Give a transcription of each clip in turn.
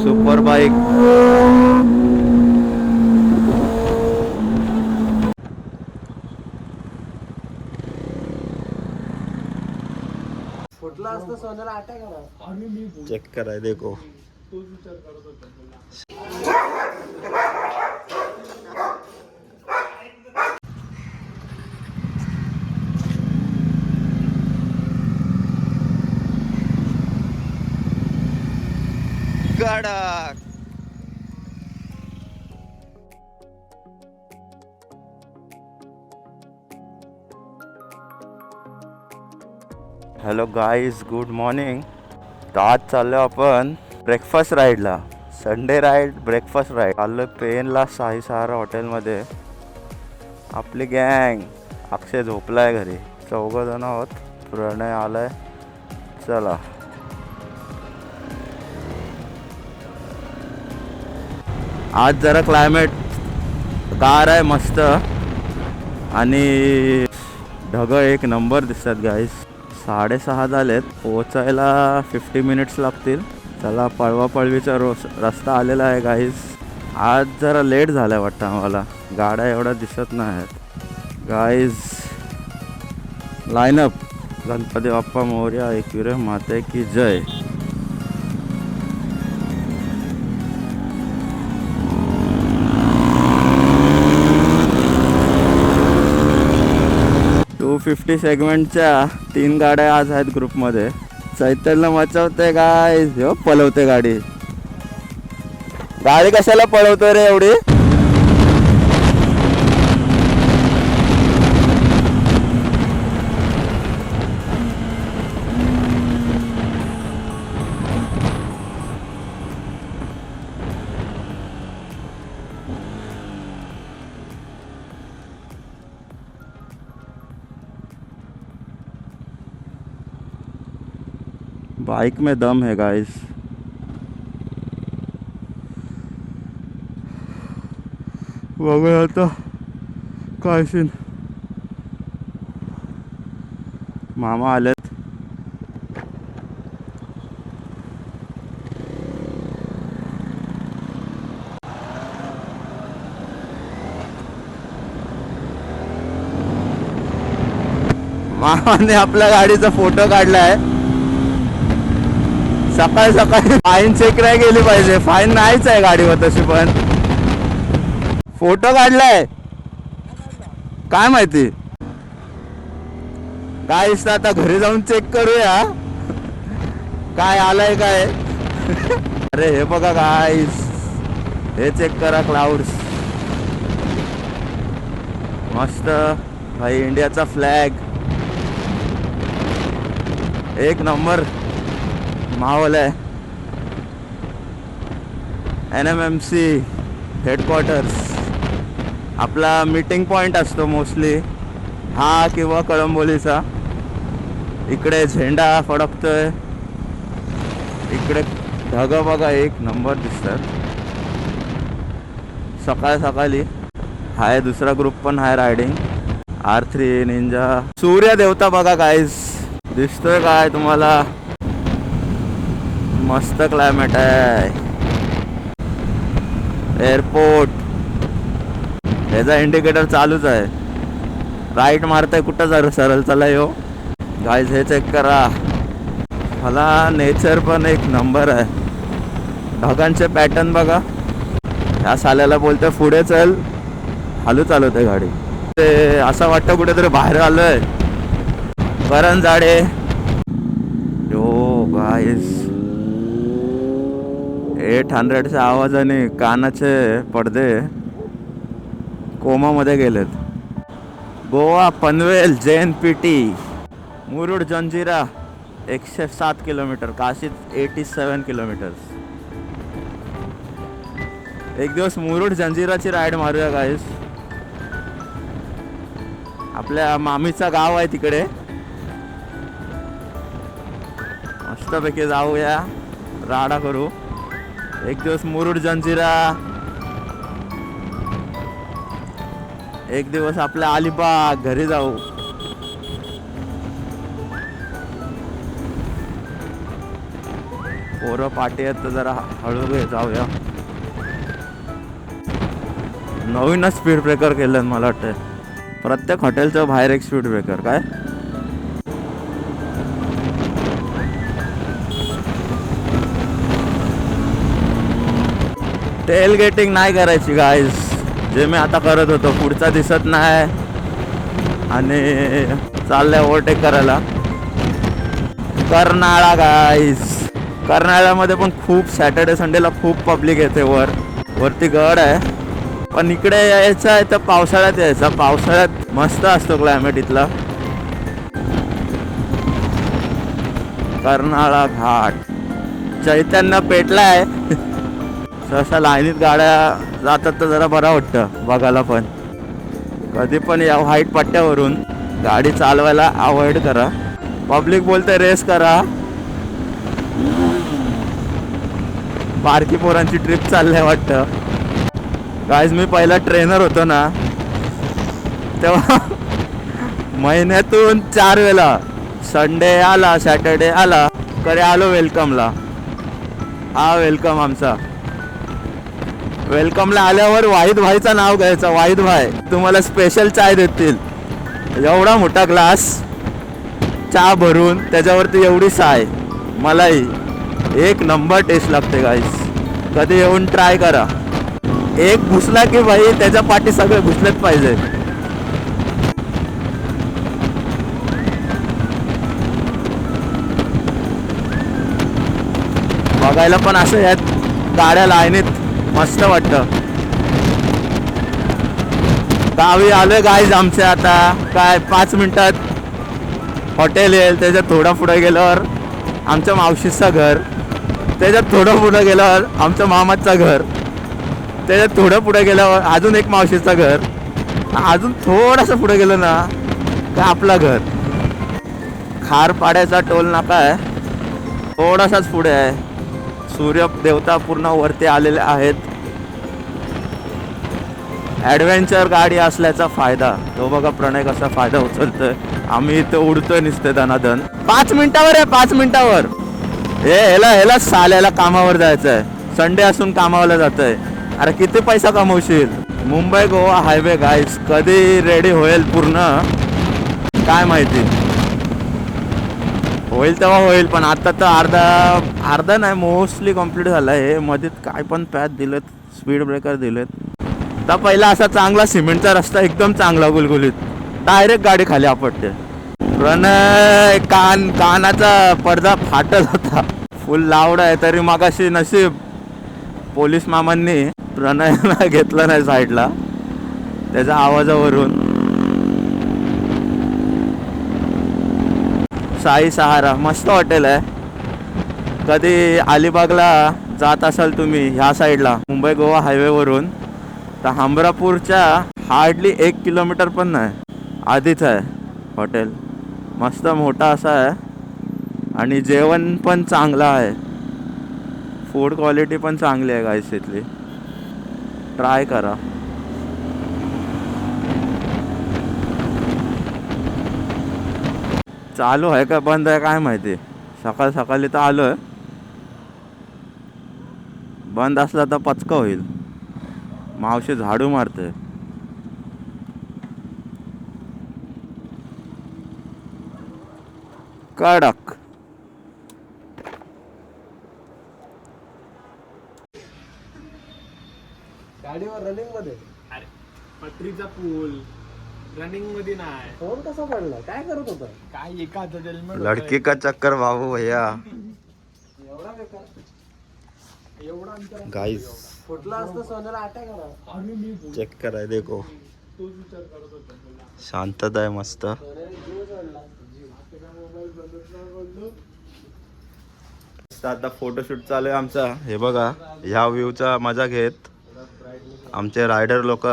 Super bike. फुटला असतं सोन्याला अटॅक करा. चेक कराय देखो. कडक. Hello guys, good morning. तर आज चाललो आपण ब्रेकफास्ट राईडला. Sunday ride, breakfast ride. चाललो पेनला साई सहारा हॉटेलमध्ये. आपली गँग. अक्षय झोपलाय घरी. 4 जण आहोत. प्रणय आलाय. चला. आज जरा क्लायमेट गार आहे मस्त आणि ढग एक नंबर दिसतात गाईस. 6:30 झालेत. पोहोचायला 50 मिनिट्स लागतील. चला, पळवापळवीचा रस्ता आलेला आहे गाईस. आज जरा लेट झालाय वाटतं आम्हाला. गाड्या एवढ्या दिसत नाही आहेत गाईस. लाईनअप. गणपती बाप्पा मोरया. एकविरे माते की जय. .250 सेगमेंटच्या 3 गाड्या आज आहेत ग्रुपमध्ये. चैतन्य मचवते गाईस. हो, पळवते गाडी. गाडी कशाला पळवतो रे एवढी? बाइक में दम है गाइस. बघूया आता काय सीन. मामा आलेत. मामाने आपल्या गाडीचा फोटो काढलाय. सकाळी सकाळी फाईन चेक नाही गेली पाहिजे. फाईन नाहीच आहे गाडीवर तशी, पण फोटो काढलाय. काय माहिती. गाईस, आता घरी जाऊन चेक करूया काय आलंय काय. अरे हे बघा गाईस, हे चेक करा. क्लाउड्स मस्त भाई. इंडियाचा फ्लॅग एक नंबर माहोल आहे. NMMC हेडक्वार्टर्स आपला मीटिंग पॉइंट असतो मोस्टली हा किंवा कळंबोलीचा. इकडे झेंडा फडकतोय. इकडे ढग बघा एक नंबर दिसतात. सकाळ सकाळी हाय. दुसरा ग्रुप पण आहे रायडिंग. R3 Ninja. सूर्य देवता बघा गाईस, दिसतोय काय तुम्हाला? मस्त क्लायमेट आहे. एअरपोर्ट. याचा इंडिकेटर चालूच आहे. राईट मारताय कुठं जर सरळ. चला यो गाईज, हे चेक करा. मला नेचर पण एक नंबर आहे. ढगांचे पॅटर्न बघा. ह्या साल्याला बोलतोय पुढे चल, हालू चालवते गाडी. ते असं वाटतं कुठेतरी बाहेर आलोय. करण जाडे. यो गाईज, 800च्या आवाजाने कानाचे पडदे कोमामध्ये गेलेत. Goa Panvel JNPT. Murud Janjira 107 kilometre. काशीत 87 kilometre. एक दिवस मुरुड जंजिराची राईड मारूया गाईस. आपल्या मामीचा गाव आहे तिकडे. मस्तपैकी जाऊया, राडा करू. एक दिवस मुरुड जंजिरा, एक दिवस आपल्या अलिबाग. घरी जाऊ. पोरं पाठी आहेत तर जरा हळू जाऊया. नवीनच स्पीड ब्रेकर केलं मला वाटतं. प्रत्येक हॉटेलचं बाहेर एक स्पीड ब्रेकर काय. टेल गेटिंग नाही करायची गाईज, जे मी आता करत होतो. पुढचा दिसत नाही आणि चाललंय ओव्हरटेक करायला. कर्नाळा गाईज, कर्नाळ्यामध्ये पण खूप सॅटर्डे संडेला खूप पब्लिक येते. वरती गड आहे. पण इकडे यायचं आहे तर पावसाळ्यात यायचं. पावसाळ्यात मस्त असतो क्लायमेट इथला. कर्नाळा घाट, चैतन्य पेटला आहे. सहसा लाईनीत गाड्या जातात तर जरा बरं वाटतं बघायला. पण कधी पण या व्हाईट पट्ट्यावरून गाडी चालवायला अवॉइड करा. पब्लिक बोलते रेस करा. बारकी पोरांची ट्रिप चाललंय वाटतं. गाईज मी पहिला ट्रेनर होतो ना, तेव्हा महिन्यातून 4 वेळा, संडे आला सॅटर्डे आला करे आलो वेलकमला. हा वेलकम आमचा. वेलकमला आल्यावर वाहिद भाईचं नाव घ्यायचं. वाहिद भाई तुम्हाला स्पेशल चाय देतील. एवढा मोठा ग्लास चहा भरून त्याच्यावरती एवढी साय मलाई. एक नंबर टेस्ट लागते गाईस. कधी येऊन ट्राय करा. एक घुसला की भाई त्याच्या पाठी सगळे घुसलेच पाहिजे. बघायला पण असं यात गाड्या लाईनीत मस्त वाटतं. गावी आलोय गाईज आमच्या. आता काय 5 मिनिटात हॉटेल येईल. त्याच्यात थोडं पुढे गेल्यावर आमच्या मावशीचं घर. त्याच्यात थोडं पुढे गेल्यावर आमच्या मामाचं घर. त्याच्यात थोडं पुढे गेल्यावर अजून एक मावशीचं घर. अजून थोडंसं पुढे गेलं ना का आपलं घर. खारपाड्याचा टोल नाका आहे, थोडासाच पुढे आहे. सूर्य देवता पूर्ण वरती आलेले आहेत. ॲडव्हेंचर गाडी असल्याचा फायदा तो बघा. प्रणय कसा फायदा उचलतोय. आम्ही इथं उडतोय नुसते दनादन. 5 मिनिटावर आहे, 5 मिनिटावर. ह्याला साल्याला कामावर जायचं आहे. संडे असून कामावर जात आहे. अरे किती पैसा कमवशील. मुंबई गोवा हायवे गाईज कधी रेडी होईल पूर्ण काय माहिती. होईल तेव्हा होईल, पण आता तर अर्धा नाही मोस्टली कम्प्लीट झालं आहे. मध्ये काय पण पॅच दिलेत, स्पीड ब्रेकर दिलेत. तर पहिला असा चांगला सिमेंटचा रस्ता एकदम चांगला गुलगुलीत. डायरेक्ट गाडी खाली आपटते. प्रणय कानाचा पडदा फाटत होता. फुल लावड आहे तरी मागाशी नशीब पोलीस मामांनी प्रणयला घेतलं नाही साईडला त्याच्या आवाजावरून. साई सहारा मस्त हॉटेल आहे. कधी अलिबागला जात असाल तुम्ही ह्या साईडला मुंबई गोवा हायवेवरून तर हमरापूरच्या हार्डली 1 किलोमीटर पण नाही आधीच आहे हॉटेल. मस्त मोठा असा आहे आणि जेवण पण चांगलं आहे. फूड क्वालिटी पण चांगली आहे गाईस इथली. ट्राय करा. चालू आहे का बंद आहे काय माहिती. सकाळी तर आलो आहे. बंद असला तर पचका होईल. मावशी झाडू मारते. कडक. गाडीवर रनिंग मध्ये. अरे पत्रीचा पूल रनिंग मध्ये नाही. फोन कसा पडला, काय करत होता. काय एका हातात हेल्मेट लडकी का चक्कर बाबू भैया. एवढा बेकार. एवढा अंतर गाईस फुटला असतं सोन्याला अटॅक आला. आणि मी चेक कराय देखो. तोच विचार करत होता तुला. शांतता आहे मस्त. सोन्याने जीव सोडला. आता काय मोबाईल बंदच नाही बोललो. आता फोटोशूट चालू आहे आमचा. हे बघा ह्या व्ह्यूचा मजा घेत आमचे रायडर लोक.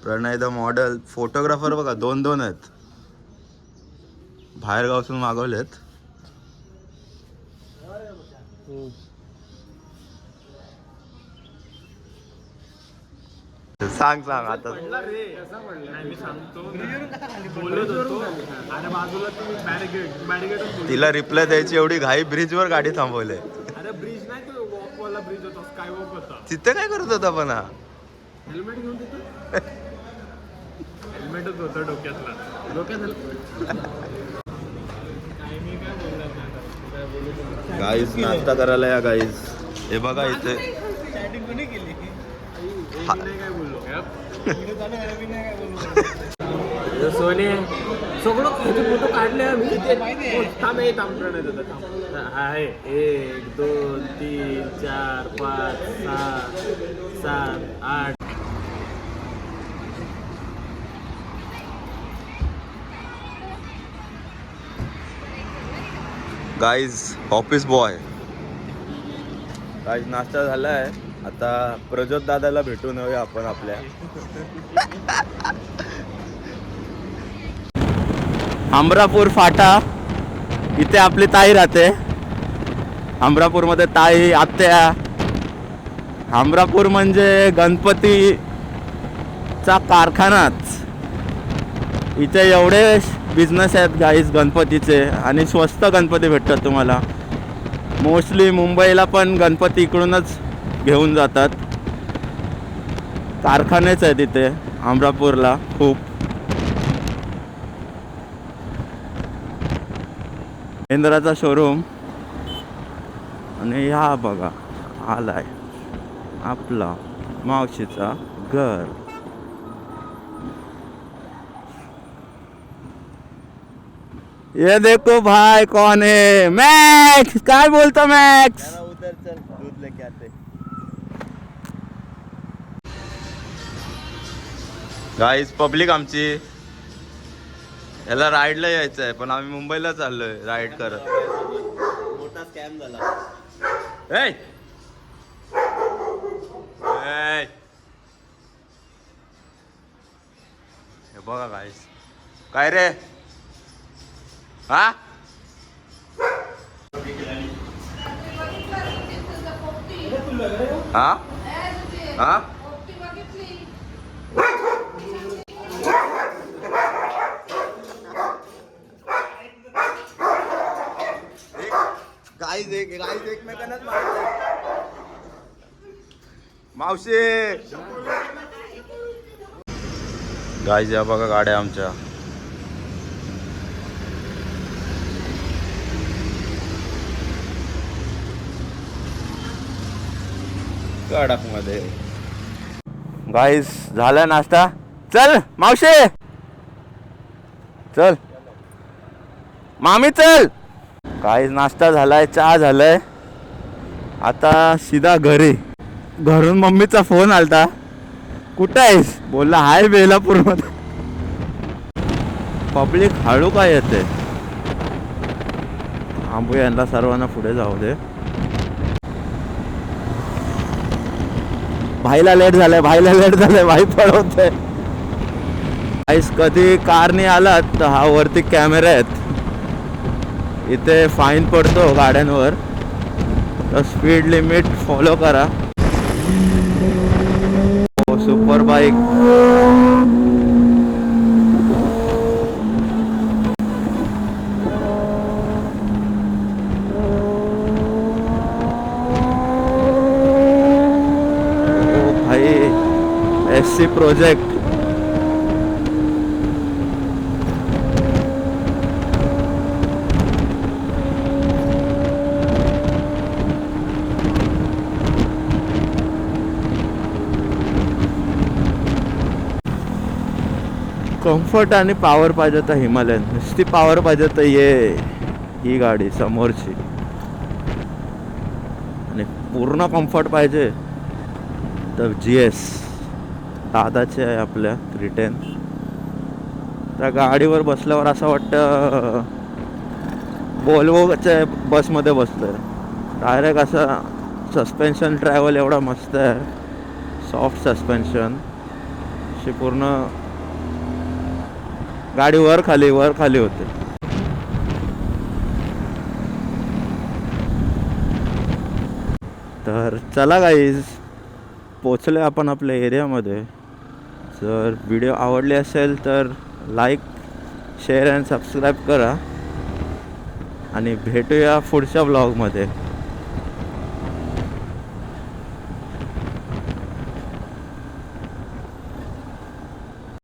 प्रणय द मॉडेल फोटोग्राफर बघा 2 आहेत. बाहेर गावातून मागवलेत. सांग आता. पडला रे नाही मी सांगतो बोलत होतो अरे बाजूला तुम्ही बॅरिगेट तिला रिप्लाय द्यायची एवढी घाई, ब्रिजवर गाडी थांबवले. अरे ब्रिज नाही तो वॉकवाला ब्रिज होता, स्काय वॉक होता. तिथे काय करत होता पण हा? हेल्मेट घेऊन तिथं हेल्मेटच होतं डोक्यात काय मी काय बोलणार नाही काय बोलू. गाईज नाश्ता करायला या गाईज. हे बघा इथे चॅटिंग कोणी केली हा. नाही काय बोललो सोने सगळं त्याचे फोटो काढले आम्ही. थांब हे आहे 1 2 3 4 5 6 7 8. Guys office boy. गाईज नाश्ता झालाय. आता प्रज्योत दादाला भेटून येऊया आपण आपल्या. अमरापूर फाटा इथे आपली ताई राहते. अमरापूरमध्ये ताई, आत्या. अमरापूर म्हणजे गणपतीचा कारखानाच. इथे एवढे बिझनेस आहेत गाईज गणपतीचे, आणि स्वस्त गणपती भेटतात तुम्हाला. मोस्टली मुंबईला पण गणपती इकडूनच घेऊन जातात. कारखानेच आहे तिथे अमरापूरला खूप. महिंद्राचा शोरूम. आणि हा बघा आलाय आपला मावशीचा घर. ये देखो भाई कौन है, मैक्स. काय बोलतो मैक्स? उधर चल दूध लेके आते. गाईज पब्लिक आमची. याला राईडला यायचं आहे पण आम्ही मुंबईला चाललोय राईड करत. मोठा स्कॅम झाला. ए हे बघा गाईज. काय रे हा? हा हा गाईज एकमेकांनाच मारतात. मावशी गाईज या बघा गाड्या आमच्या. कडक मध्ये. गाईज झाला नाश्ता. चल मावशी चल, मामी चल. गाईज नाश्ता झालाय, चहा झालाय. आता सीधा घरी. घरून मम्मीचा फोन आलता, कुठं आहेस? बोलला हाय बेलापूरमध्ये. पब्लिक हळू काय येते. थांबू यांना सर्वांना पुढे जाऊ दे. भाईला लेट झालंय, भाई पळवतोय. गाईस कधी कारने आलात तर हा वरती कॅमेरा आहेत. इथे फाईन पडतो गाड्यांवर, तर स्पीड लिमिट फॉलो करा. Super bike. भाई SC प्रोजेक्ट. कम्फर्ट आणि पॉवर पाहिजे तर हिमालयन. नुसती पॉवर पाहिजे तर ही गाडी समोरची. आणि पूर्ण कम्फर्ट पाहिजे तर GS दादाची आहे आपल्या 310. त्या गाडीवर बसल्यावर असं वाटतं वोल्वोच्या बसमध्ये बसलं. डायरेक्ट असं सस्पेन्शन ट्रॅव्हल एवढा मस्त आहे. Soft suspension. अशी पूर्ण गाडी वर खाली होते. तर चला गाईज, पोचले आपण आपल्या एरियामध्ये. जर व्हिडिओ आवडले असेल तर लाईक शेअर अँड सबस्क्राईब करा आणि भेटूया पुढच्या ब्लॉगमध्ये.